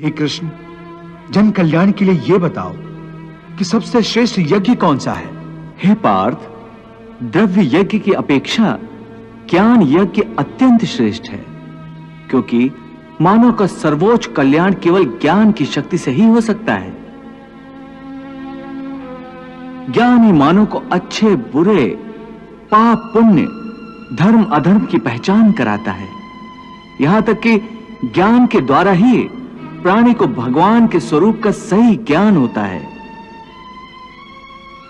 हे कृष्ण, जन कल्याण के लिए यह बताओ कि सबसे श्रेष्ठ यज्ञ कौन सा है? हे पार्थ, द्रव्य यज्ञ की अपेक्षा ज्ञान यज्ञ अत्यंत श्रेष्ठ है, क्योंकि मानव का सर्वोच्च कल्याण केवल ज्ञान की शक्ति से ही हो सकता है। ज्ञान ही मानव को अच्छे बुरे, पाप पुण्य, धर्म अधर्म की पहचान कराता है। यहां तक कि ज्ञान के द्वारा ही प्राणी को भगवान के स्वरूप का सही ज्ञान होता है।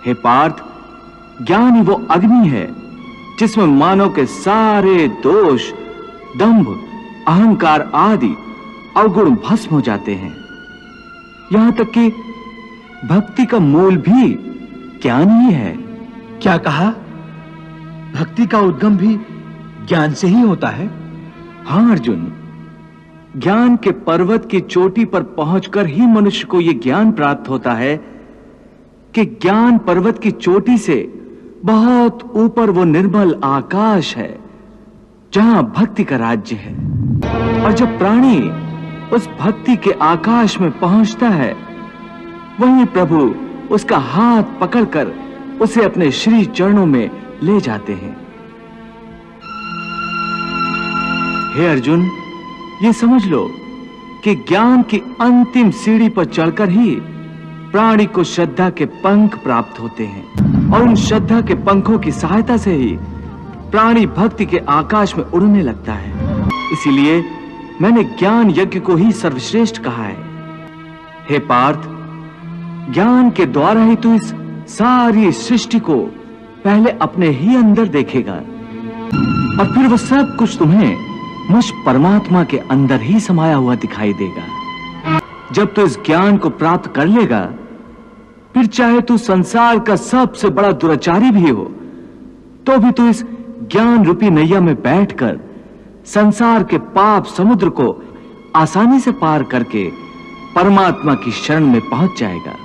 हे पार्थ, ज्ञान ही वो अग्नि है जिसमें मानव के सारे दोष, दंभ, अहंकार आदि अवगुण भस्म हो जाते हैं। यहां तक कि भक्ति का मूल भी ज्ञान ही है। क्या कहा? भक्ति का उद्गम भी ज्ञान से ही होता है? हां अर्जुन, ज्ञान के पर्वत की चोटी पर पहुंचकर ही मनुष्य को यह ज्ञान प्राप्त होता है कि ज्ञान पर्वत की चोटी से बहुत ऊपर वो निर्मल आकाश है जहां भक्ति का राज्य है। और जब प्राणी उस भक्ति के आकाश में पहुंचता है, वहीं प्रभु उसका हाथ पकड़कर उसे अपने श्री चरणों में ले जाते हैं। हे अर्जुन, ये समझ लो कि ज्ञान की अंतिम सीढ़ी पर चढ़कर ही प्राणी को श्रद्धा के पंख प्राप्त होते हैं, और उन श्रद्धा के पंखों की सहायता से ही प्राणी भक्ति के आकाश में उड़ने लगता है। इसीलिए मैंने ज्ञान यज्ञ को ही सर्वश्रेष्ठ कहा है। हे पार्थ, ज्ञान के द्वारा ही तू इस सारी सृष्टि को पहले अपने ही अंदर देखेगा, और फिर वो सब कुछ तुम्हें मुझ परमात्मा के अंदर ही समाया हुआ दिखाई देगा। जब तू इस ज्ञान को प्राप्त कर लेगा, फिर चाहे तू संसार का सबसे बड़ा दुराचारी भी हो, तो भी तू इस ज्ञान रूपी नैया में बैठकर संसार के पाप समुद्र को आसानी से पार करके परमात्मा की शरण में पहुंच जाएगा।